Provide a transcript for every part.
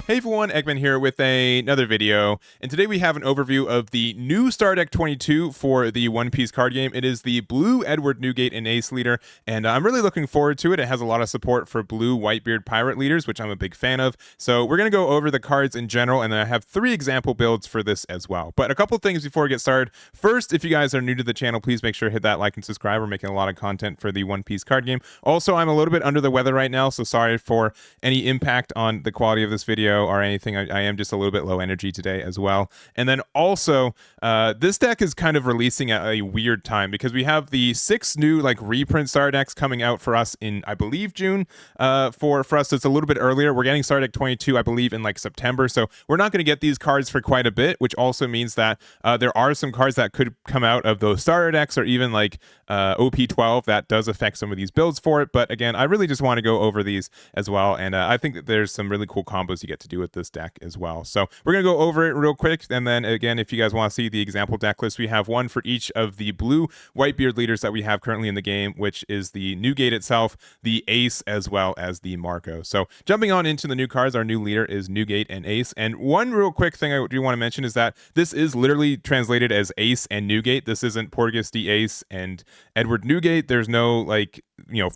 Hey everyone, Eggman here with another video, and today we have an overview of the new Aandroidd 22 for the One Piece card game. It is the blue Edward Newgate and Ace leader, and I'm really looking forward to it. It has a lot of support for blue Whitebeard pirate leaders, which I'm a big fan of. So we're going to go over the cards in general, and then I have 3 example builds for this as well. But a couple things before we get started. First, if you guys are new to the channel, please make sure to hit that like and subscribe. We're making a lot of content for the One Piece card game. Also, I'm a little bit under the weather right now, so sorry for any impact on the quality of this video or anything. I am just a little bit low energy today as well. And then also, this deck is kind of releasing at a weird time because we have the 6 new like reprint star decks coming out for us in, I believe, June. For us, it's a little bit earlier. We're getting Star Deck 22, I believe, in like September. So we're not going to get these cards for quite a bit, which also means that there are some cards that could come out of those starter decks or even like OP12 that does affect some of these builds for it. But again, I really just want to go over these as well. And I think that there's some really cool combos you get to do with this deck as well. So we're going to go over it real quick. And then again, if you guys want to see the example deck list, we have one for each of the blue Whitebeard leaders that we have currently in the game, which is the Newgate itself, the Ace, as well as the Marco. So jumping on into the new cards, our new leader is Newgate and Ace. And one real quick thing I do want to mention is that this is literally translated as Ace and Newgate. This isn't Portuguese D Ace and Edward Newgate. There's no like,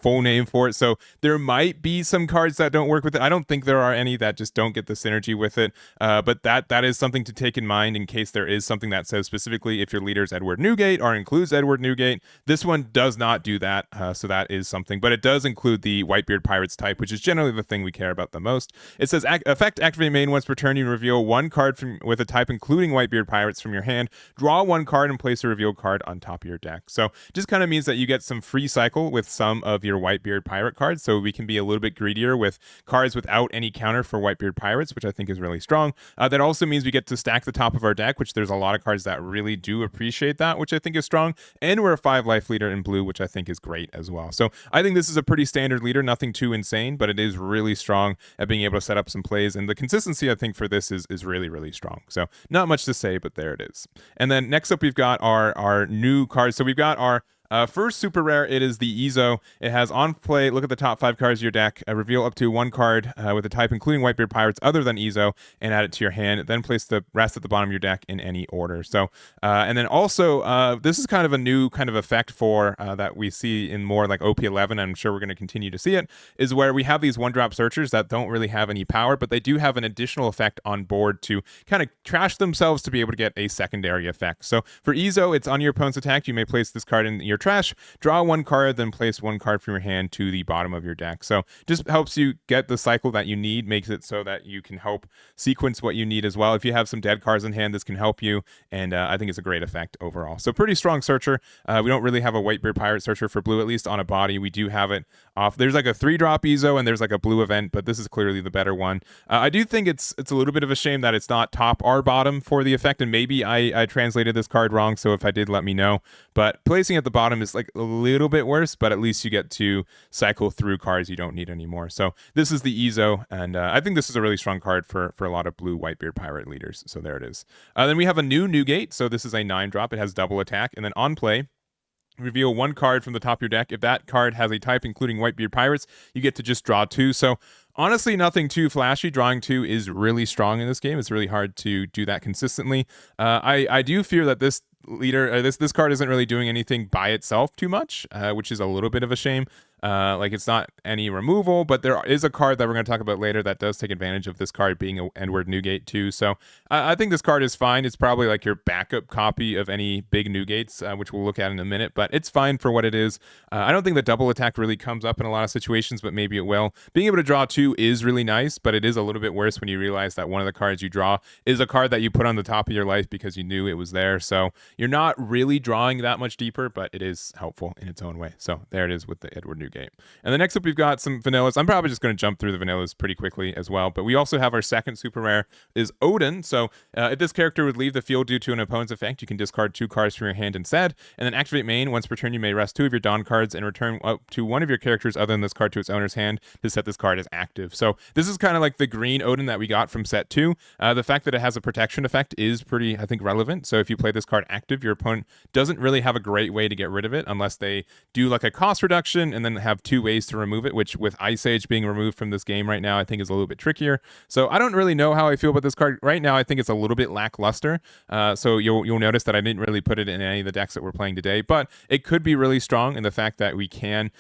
full name for it. So there might be some cards that don't work with it. I don't think there are any that just don't get the synergy with it. But that is something to take in mind in case there is something that says specifically if your leader is Edward Newgate or includes Edward Newgate. This one does not do that. So that is something, but it does include the Whitebeard Pirates type, which is generally the thing we care about the most. It says effect activate main once per turn. You reveal 1 card with a type including Whitebeard Pirates from your hand. Draw 1 card and place a reveal card on top of your deck. So just kind of means that you get some free cycle with some of your Whitebeard Pirate cards, so we can be a little bit greedier with cards without any counter for Whitebeard Pirates, which I think is really strong. That also means we get to stack the top of our deck, which there's a lot of cards that really do appreciate that, which I think is strong. And we're a 5 life leader in blue, which I think is great as well. So I think this is a pretty standard leader, nothing too insane, but it is really strong at being able to set up some plays. And the consistency, I think, for this is really, really strong. So not much to say, but there it is. And then next up, we've got our new cards. So we've got our first super rare. It is the Ezo. It has on play, look at the top 5 cards of your deck, reveal up to 1 card with a type including Whitebeard Pirates other than Ezo, and add it to your hand. Then place the rest at the bottom of your deck in any order. So, and then also, this is kind of a new kind of effect for that we see in more like OP11. I'm sure we're going to continue to see it, is where we have these 1-drop searchers that don't really have any power, but they do have an additional effect on board to kind of trash themselves to be able to get a secondary effect. So for Ezo, it's on your opponent's attack. You may place this card in your trash, draw 1 card, then place 1 card from your hand to the bottom of your deck. So just helps you get the cycle that you need, makes it so that you can help sequence what you need as well. If you have some dead cards in hand, this can help you, and I think it's a great effect overall. So pretty strong searcher. We don't really have a Whitebeard Pirate searcher for blue, at least on a body. We do have it off. There's like a 3-drop Ezo and there's like a blue event, but this is clearly the better one. I do think it's a little bit of a shame that it's not top or bottom for the effect, and maybe I translated this card wrong, so if I did, let me know. But placing at the bottom is like a little bit worse, but at least you get to cycle through cards you don't need anymore. So this is the Ezo, and I think this is a really strong card for a lot of blue Whitebeard Pirate leaders. So there it is. Then we have a new Newgate. So this is a 9-drop. It has double attack, and then on play, reveal 1 card from the top of your deck. If that card has a type including Whitebeard Pirates, you get to just draw 2. So honestly, nothing too flashy. Drawing 2 is really strong in this game. It's really hard to do that consistently. I do fear that this leader, this card isn't really doing anything by itself too much, which is a little bit of a shame. Like it's not any removal, but there is a card that we're going to talk about later that does take advantage of this card being a Edward Newgate too. So I think this card is fine. It's probably like your backup copy of any big Newgates, which we'll look at in a minute, but it's fine for what it is. I don't think the double attack really comes up in a lot of situations, but maybe it will. Being able to draw 2 is really nice, but it is a little bit worse when you realize that one of the cards you draw is a card that you put on the top of your life because you knew it was there. So you're not really drawing that much deeper, but it is helpful in its own way. So there it is with the Edward Newgate. And then next up, we've got some vanillas. I'm probably just going to jump through the vanillas pretty quickly as well, but we also have our second super rare is Odin. So if this character would leave the field due to an opponent's effect, you can discard 2 cards from your hand instead, and then activate main. Once per turn, you may rest 2 of your Dawn cards and return up to 1 of your characters other than this card to its owner's hand to set this card as active. So this is kind of like the green Odin that we got from set 2. The fact that it has a protection effect is pretty, I think, relevant. So if you play this card active, your opponent doesn't really have a great way to get rid of it unless they do like a cost reduction and then have 2 ways to remove it, which with Ice Age being removed from this game right now, I think is a little bit trickier. So I don't really know how I feel about this card right now. I think it's a little bit lackluster. So you'll notice that I didn't really put it in any of the decks that we're playing today, but it could be really strong. And the fact that we can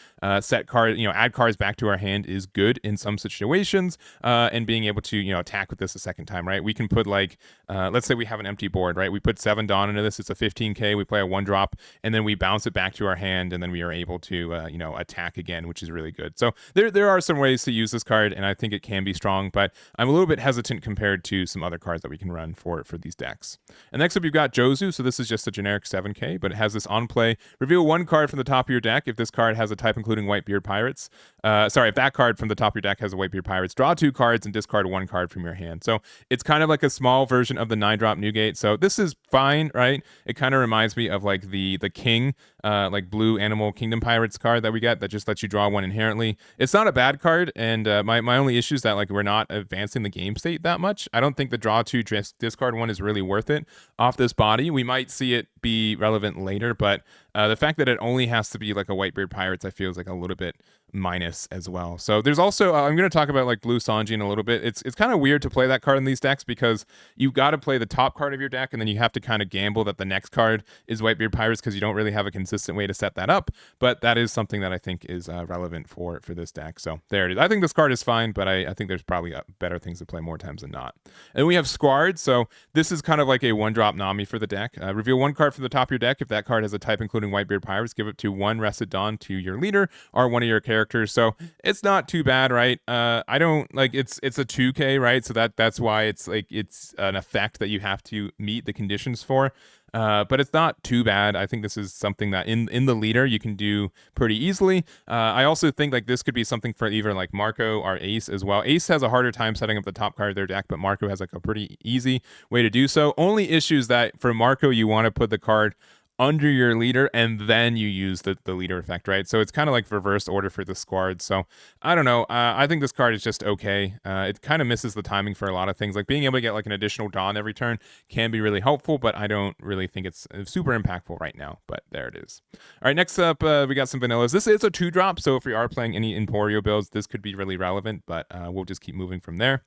set cards, add cards back to our hand is good in some situations. And being able to attack with this a second time, right? We can put like let's say we have an empty board, right? We put 7 Dawn into this. It's a 15k. We play a 1-drop, and then we bounce it back to our hand, and then we are able to attack again, which is really good. So there are some ways to use this card, and I think it can be strong, but I'm a little bit hesitant compared to some other cards that we can run for these decks. And next up, you've got Jozu. So this is just a generic 7k, but it has this on play. Reveal 1 card from the top of your deck. If this card has a type including Whitebeard Pirates, if that card from the top of your deck has a Whitebeard Pirates, draw 2 cards and discard 1 card from your hand. So it's kind of like a small version of the 9-drop Newgate. So this is fine, right? It kind of reminds me of like the King, like blue Animal Kingdom Pirates card that we get that just lets you draw 1 inherently. It's not a bad card, and my only issue is that like we're not advancing the game state that much. I don't think the draw 2 discard 1 is really worth it off this body. We might see it be relevant later, but the fact that it only has to be like a Whitebeard Pirates, I feel is like a little bit minus as well. So there's also I'm going to talk about like Blue Sanji in a little bit. It's kind of weird to play that card in these decks because you got to play the top card of your deck, and then you have to kind of gamble that the next card is Whitebeard Pirates because you don't really have a consistent way to set that up. But that is something that I think is relevant for this deck. So there it is. I think this card is fine, but I think there's probably better things to play more times than not. And we have Squard. So this is kind of like a 1-drop Nami for the deck. Reveal 1 card from the top of your deck. If that card has a type including Whitebeard Pirates, give it to 1 Rested Dawn to your leader or one of your characters. So it's not too bad, right? I don't like it's a 2k, right? So that's why it's like it's an effect that you have to meet the conditions for. But it's not too bad. I think this is something that in the leader you can do pretty easily. I also think like this could be something for either like Marco or Ace as well. Ace has a harder time setting up the top card of their deck, but Marco has like a pretty easy way to do so. Only issue is that for Marco, you want to put the card under your leader and then you use the leader effect, right? So it's kind of like reverse order for the Squad. So I don't know. I think this card is just okay. It kind of misses the timing for a lot of things. Like being able to get like an additional Dawn every turn can be really helpful, but I don't really think it's super impactful right now. But there it is. All right, next up, we got some vanillas. This is a 2-drop, so if we are playing any Emporio builds, this could be really relevant, but we'll just keep moving from there.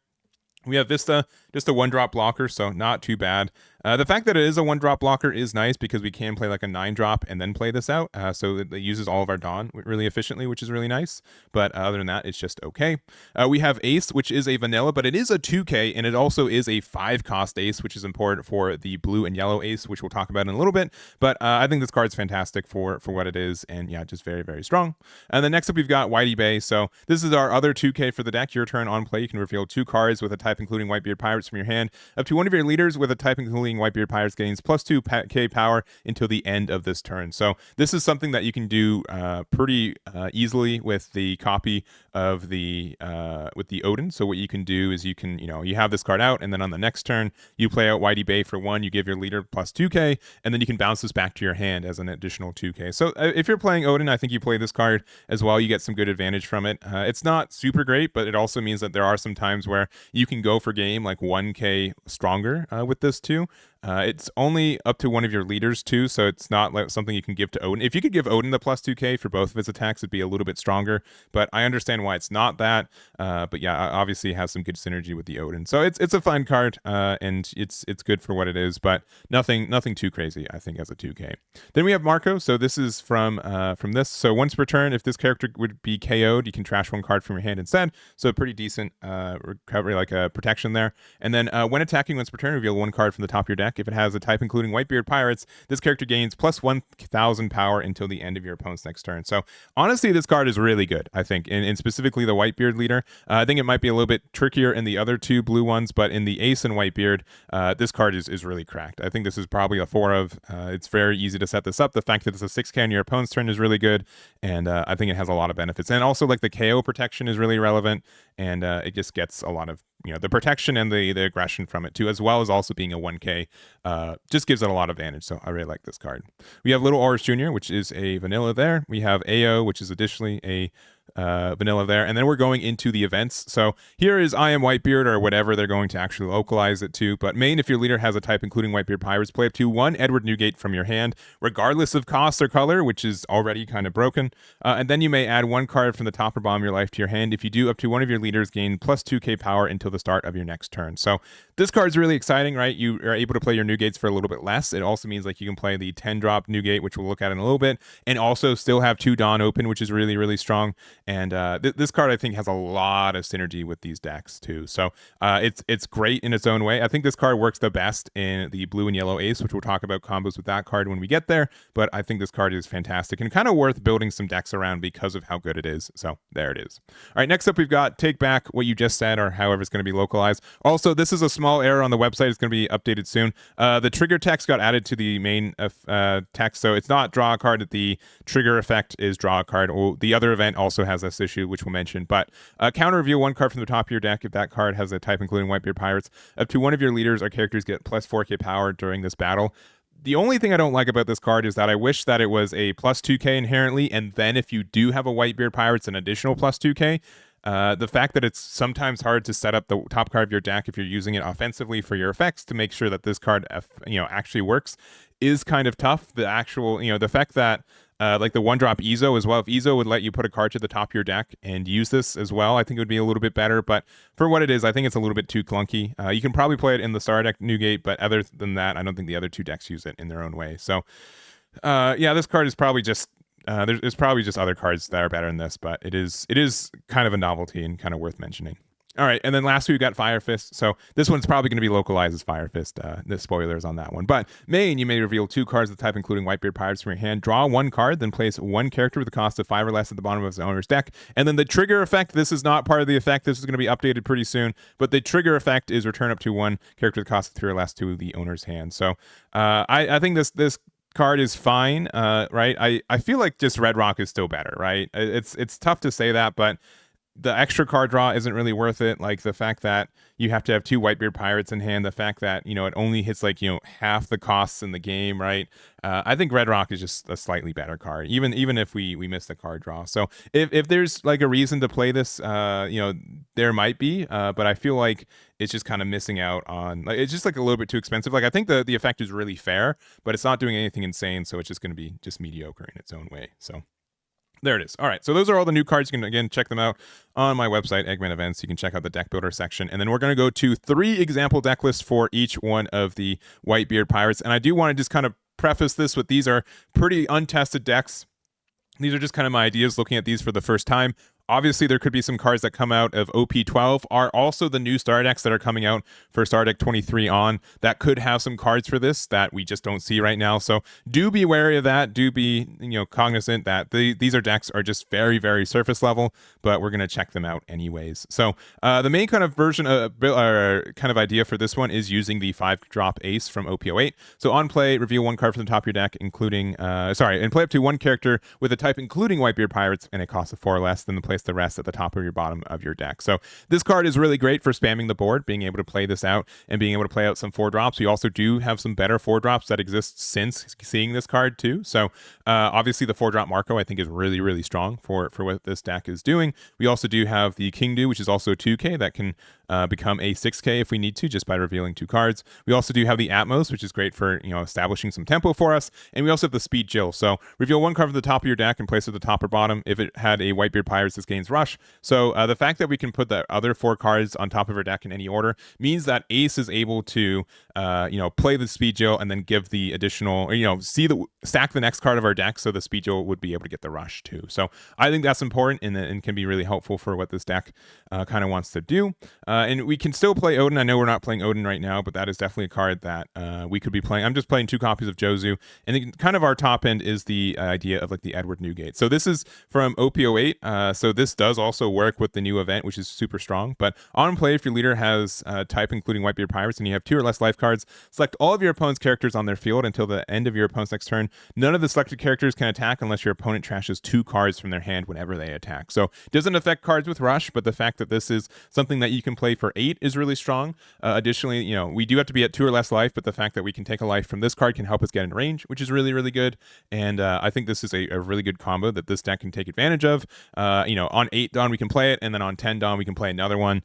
We have Vista, just a 1-drop blocker, so not too bad. The fact that it is a 1-drop blocker is nice because we can play like a 9-drop and then play this out. So it uses all of our Dawn really efficiently, which is really nice. But other than that, it's just okay. We have Ace, which is a vanilla, but it is a 2k, and it also is a 5-cost Ace, which is important for the blue and yellow Ace, which we'll talk about in a little bit. But I think this card's fantastic for what it is, and yeah, just very, very strong. And then next up, we've got Whitey Bay. So this is our other 2k for the deck. Your turn on play, you can reveal 2 cards with a type including Whitebeard Pirates from your hand. Up to one of your leaders with a type including Whitebeard Pirates gains plus 2k power until the end of this turn. So this is something that you can do pretty easily with the copy of the Odin. So what you can do is you can you have this card out, and then on the next turn you play out Whitey Bay for 1. You give your leader plus 2k, and then you can bounce this back to your hand as an additional 2k. So if you're playing Odin, I think you play this card as well. You get some good advantage from it. It's not super great, but it also means that there are some times where you can go for game like 1k stronger with this too. It's only up to one of your leaders too, so it's not like something you can give to Odin. If you could give Odin the plus 2k for both of his attacks, it'd be a little bit stronger, but I understand why it's not that. But yeah, obviously it has some good synergy with the Odin. So it's a fine card, and it's good for what it is, but nothing too crazy, I think, as a 2k. Then we have Marco. So this is from this. So once per turn, if this character would be KO'd, you can trash 1 card from your hand instead. So a pretty decent recovery, like a protection there. And then when attacking once per turn, reveal 1 card from the top of your deck. If it has a type including Whitebeard Pirates, this character gains plus 1,000 power until the end of your opponent's next turn. So honestly, this card is really good, I think, and specifically the Whitebeard leader. I think it might be a little bit trickier in the other 2 blue ones, but in the Ace and Whitebeard, this card is really cracked. I think this is probably a 4 of. It's very easy to set this up. The fact that it's a 6k on your opponent's turn is really good, and I think it has a lot of benefits. And also, like, the KO protection is really relevant, and it just gets a lot of the protection and the aggression from it too, as well as also being a 1k, just gives it a lot of advantage. So I really like this card. We have Little Oris Jr., which is a vanilla there. We have AO, which is additionally a vanilla there. And then we're going into the events. So here is I am Whitebeard or whatever they're going to actually localize it to. But main, if your leader has a type including Whitebeard Pirates, play up to 1 Aandroidd Newgate from your hand, regardless of cost or color, which is already kind of broken. And then you may add 1 card from the top or bottom of your life to your hand. If you do, up to 1 of your leaders gain plus 2k power until the start of your next turn. So this card's really exciting, right? You are able to play your Newgates for a little bit less. It also means like you can play the 10-drop Newgate, which we'll look at in a little bit, and also still have 2 Dawn open, which is really, really strong. And this card, I think, has a lot of synergy with these decks too. So it's great in its own way. I think this card works the best in the blue and yellow ace, which we'll talk about combos with that card when we get there. But I think this card is fantastic and kind of worth building some decks around because of how good it is. So there it is. All right, next up we've got take back what you just said, or however it's going to be localized. Also, this is a small error on the website. It's going to be updated soon. The trigger text got added to the main text, so it's not draw a card. The trigger effect is draw a card. The other event also has this issue, which we'll mention. But counter reveal 1 card from the top of your deck if that card has a type including Whitebeard Pirates. Up to 1 of your leaders or characters get plus 4k power during this battle. The only thing I don't like about this card is that I wish that it was a plus 2k inherently, and then if you do have a Whitebeard Pirates, an additional plus 2k. The fact that it's sometimes hard to set up the top card of your deck if you're using it offensively for your effects to make sure that this card actually works is kind of tough. The actual, the fact that like the 1-drop Ezo as well, if Ezo would let you put a card to the top of your deck and use this as well, I think it would be a little bit better. But for what it is, I think it's a little bit too clunky. You can probably play it in the Star deck Newgate, but other than that, I don't think the other 2 decks use it in their own way. So yeah, this card is probably just there's probably just other cards that are better than this, but it is kind of a novelty and kind of worth mentioning. All right, and then lastly, we've got Fire Fist. So this one's probably going to be localized as Fire Fist. The spoilers on that one. But main, you may reveal 2 cards of the type including Whitebeard Pirates from your hand. Draw 1 card, then place 1 character with a cost of 5 or less at the bottom of the owner's deck. And then the trigger effect, this is not part of the effect. This is going to be updated pretty soon. But the trigger effect is return up to 1 character with a cost of 3 or less to the owner's hand. So I think this card is fine, right? I feel like just Red Rock is still better, right? It's tough to say that, but the extra card draw isn't really worth it. Like the fact that you have to have 2 Whitebeard Pirates in hand, the fact that, it only hits like, half the costs in the game, right? I think Red Rock is just a slightly better card, even if we miss the card draw. So if there's like a reason to play this, there might be, but I feel like it's just kind of missing out on, like, it's just like a little bit too expensive. Like I think the effect is really fair, but it's not doing anything insane, so it's just going to be just mediocre in its own way. So there it is. All right, so those are all the new cards. You can, again, check them out on my website, Eggman Events. You can check out the deck builder section. And then we're going to go to 3 example deck lists for each one of the Whitebeard Pirates. And I do want to just kind of preface this with these are pretty untested decks. These are just kind of my ideas looking at these for the first time. Obviously, there could be some cards that come out of OP12 are also the new Star decks that are coming out for Star Deck 23 on that could have some cards for this that we just don't see right now. So do be wary of that. Do be cognizant that these decks are just very, very surface level, but we're going to check them out anyways. So the main kind of version of kind of idea for this one is using the 5-drop Ace from OP08. So on play, reveal 1 card from the top of your deck, including and play up to 1 character with a type including Whitebeard Pirates and a cost of 4 or less than the place the rest at the top or your bottom of your deck. So this card is really great for spamming the board, being able to play this out and being able to play out some 4-drops. We also do have some better 4-drops that exist since seeing this card too. So obviously the 4-drop Marco I think is really, really strong for what this deck is doing. We also do have the King Do, which is also 2k that can become a 6k if we need to just by revealing 2 cards. We also do have the Atmos, which is great for establishing some tempo for us. And we also have the Speed Jill. So reveal 1 card from the top of your deck and place it at the top or bottom. If it had a Whitebeard Pirates, this gains Rush. So the fact that we can put the other 4 cards on top of our deck in any order means that Ace is able to play the Speed Jill and then give the additional, stack the next card of our deck so the Speed Jill would be able to get the Rush too. So I think that's important and can be really helpful for what this deck kind of wants to do. And we can still play Odin. I know we're not playing Odin right now, but that is definitely a card that we could be playing. I'm just playing 2 copies of Jozu. And then kind of our top end is the idea of like the Aandroidd Newgate. So this is from OP08. So this does also work with the new event, which is super strong. But on play, if your leader has type including Whitebeard Pirates and you have 2 or less life cards, select all of your opponent's characters on their field until the end of your opponent's next turn. None of the selected characters can attack unless your opponent trashes 2 cards from their hand whenever they attack. So it doesn't affect cards with Rush, but the fact that this is something that you can play play for 8 is really strong. Additionally, we do have to be at 2 or less life, but the fact that we can take a life from this card can help us get in range, which is really, really good. And I think this is a really good combo that this deck can take advantage of. On 8 Dawn we can play it, and then on 10 Dawn we can play another one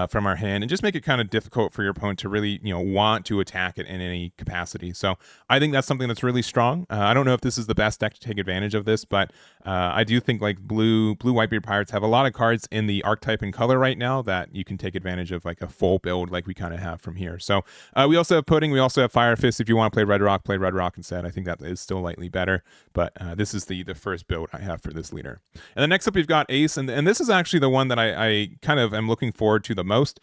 from our hand, and just make it kind of difficult for your opponent to really want to attack it in any capacity. So I think that's something that's really strong. I don't know if this is the best deck to take advantage of this, but I do think like blue Whitebeard Pirates have a lot of cards in the archetype and color right now that you can take advantage of, like a full build like we kind of have from here. So we also have Pudding, we also have Fire Fist. If you want to play Red Rock, play Red Rock instead. I think that is still lightly better, but this is the first build I have for this leader. And then next up we've got Ace, and this is actually the one that I kind of am looking forward to the most.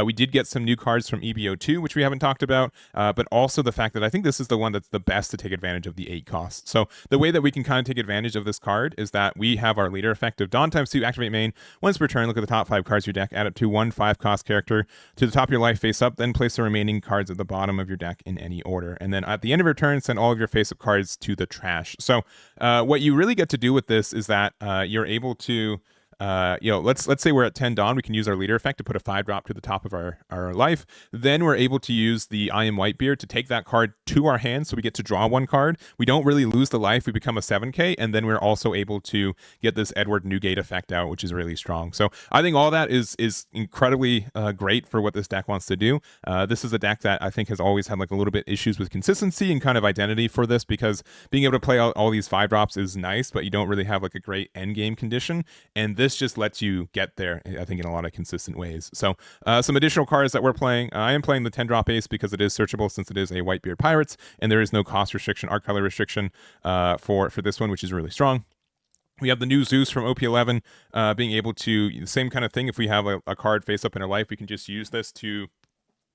We did get some new cards from EBO2, which we haven't talked about, but also the fact that I think this is the one that's the best to take advantage of the 8 cost. So the way that we can kind of take advantage of this card is that we have our leader effect of Dawn ×2, activate main. Once per turn, look at the top 5 cards of your deck, add up to 1 5-cost character to the top of your life face up, then place the remaining cards at the bottom of your deck in any order. And then at the end of your turn, send all of your face up cards to the trash. So what you really get to do with this is that you're able to let's say we're at 10 Dawn, we can use our leader effect to put a 5-drop to the top of our life. Then we're able to use the I Am Whitebeard to take that card to our hand, so we get to draw 1 card. We don't really lose the life, we become a 7k, and then we're also able to get this Edward Newgate effect out, which is really strong. So I think all that is incredibly great for what this deck wants to do. This is a deck that I think has always had like a little bit issues with consistency and kind of identity for this, because being able to play all these 5-drops is nice, but you don't really have like a great end game condition, and this just lets you get there, I think, in a lot of consistent ways. So some additional cards that we're playing. I am playing the 10-drop Ace because it is searchable, since it is a Whitebeard Pirates, and there is no cost restriction, art color restriction for this one, which is really strong. We have the new Zeus from OP11, being able to, the same kind of thing, if we have a card face up in our life, we can just use this to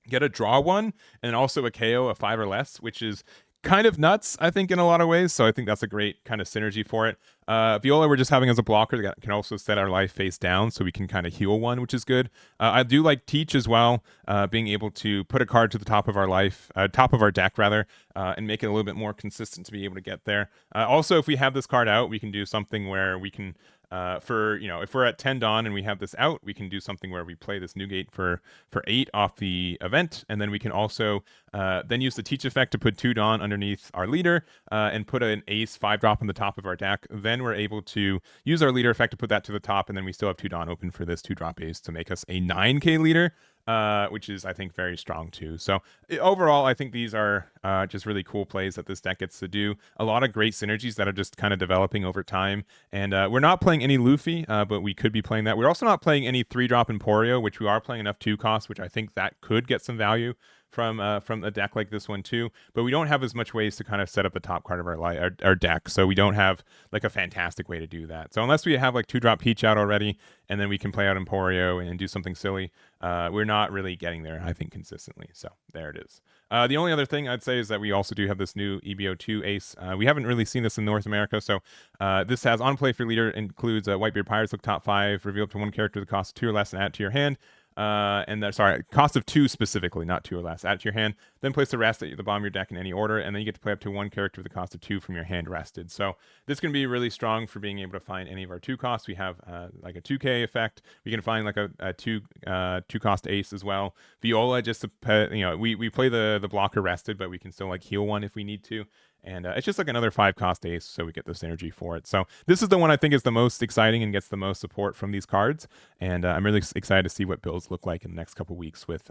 get a draw 1, and also a KO, a 5 or less, which is kind of nuts, I think, in a lot of ways. So I think that's a great kind of synergy for it. Viola we're just having as a blocker that can also set our life face down, so we can kind of heal 1, which is good. I do like Teach as well, being able to put a card to the top of our life, top of our deck rather, and make it a little bit more consistent to be able to get there. Also, if we have this card out, we can do something where we can if we're at 10 Dawn and we have this out, we can do something where we play this Newgate for 8 off the event, and then we can also then use the Teach effect to put 2 Dawn underneath our leader, and put an Ace 5-drop on the top of our deck. Then we're able to use our leader effect to put that to the top, and then we still have 2 Dawn open for this 2-drop Ace to make us a 9k leader. Which is, I think, very strong too. So overall, I think these are just really cool plays that this deck gets to do. A lot of great synergies that are just kind of developing over time. And we're not playing any Luffy, but we could be playing that. We're also not playing any 3-drop Emporio, which we are playing enough 2 costs, which I think that could get some value from a deck like this one too. But we don't have as much ways to kind of set up the top card of our deck, so we don't have like a fantastic way to do that. So unless we have like 2-drop Peach out already, and then we can play out Emporio and do something silly, we're not really getting there, I think, consistently. So there it is. The only other thing I'd say is that we also do have this new EBO2 Ace. We haven't really seen this in North America, so this has on play for leader, includes Whitebeard Pirates, look top 5, reveal up to 1 character the cost of 2 or less, and add it to your hand. Cost of 2 specifically, not 2 or less. Add it to your hand, then place the rest at the bottom of your deck in any order, and then you get to play up to 1 character with the cost of 2 from your hand rested. So this can be really strong for being able to find any of our 2 costs. We have like a 2k effect. We can find like a 2 cost Ace as well. Viola, just to we play the blocker rested, but we can still like heal 1 if we need to. And it's just like another 5-cost Ace, so we get the synergy for it. So this is the one I think is the most exciting and gets the most support from these cards. And I'm really excited to see what builds look like in the next couple weeks with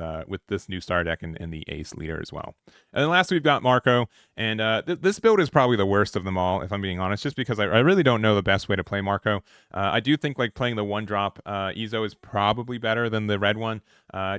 this new star deck and the Ace leader as well. And then last we've got Marco. And this build is probably the worst of them all, if I'm being honest, just because I really don't know the best way to play Marco. I do think like playing the 1-drop Ezo is probably better than the red one,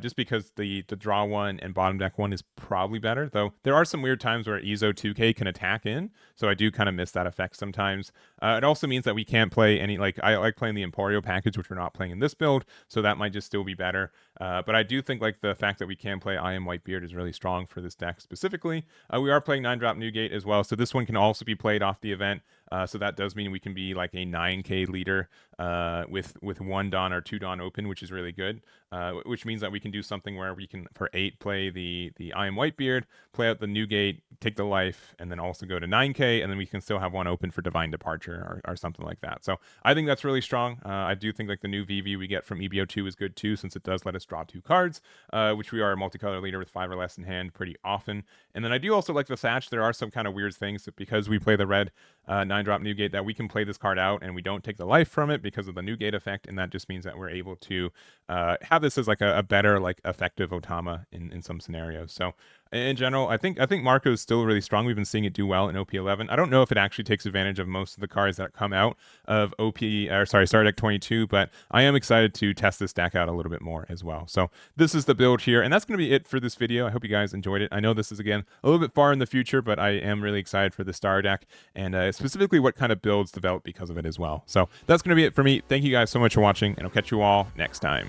just because the draw 1 and bottom deck 1 is probably better. Though there are some weird times where Ezo 2k can attack in, so I do kind of miss that effect sometimes. It also means that we can't play any, like, I like playing the Emporio package, which we're not playing in this build, so that might just still be better. But I do think like the fact that we can play I Am Whitebeard is really strong for this deck specifically. We are playing 9-drop Newgate as well, so this one can also be played off the event. So that does mean we can be like a 9K leader with 1 Dawn or 2 Dawn open, which is really good. Which means that we can do something where we can, for 8, play the I Am Whitebeard, play out the Newgate, take the life, and then also go to 9K, and then we can still have 1 open for Divine Departure or something like that. So I think that's really strong. I do think like the new VV we get from EBO2 is good too, since it does let us draw 2 cards, which we are a multicolor leader with 5 or less in hand pretty often. And then I do also like the Thatch. There are some kind of weird things that because we play the red 9-drop Newgate, that we can play this card out and we don't take the life from it because of the Newgate effect, and that just means that we're able to have this as like a better like effective Otama in some scenarios. So in general, I think Marco is still really strong. We've been seeing it do well in OP11. I don't know if it actually takes advantage of most of the cards that come out of Star Deck 22, but I am excited to test this deck out a little bit more as well. So this is the build here, and that's going to be it for this video. I hope you guys enjoyed it. I know this is, again, a little bit far in the future, but I am really excited for the Star Deck, and specifically what kind of builds develop because of it as well. So that's going to be it for me. Thank you guys so much for watching, and I'll catch you all next time.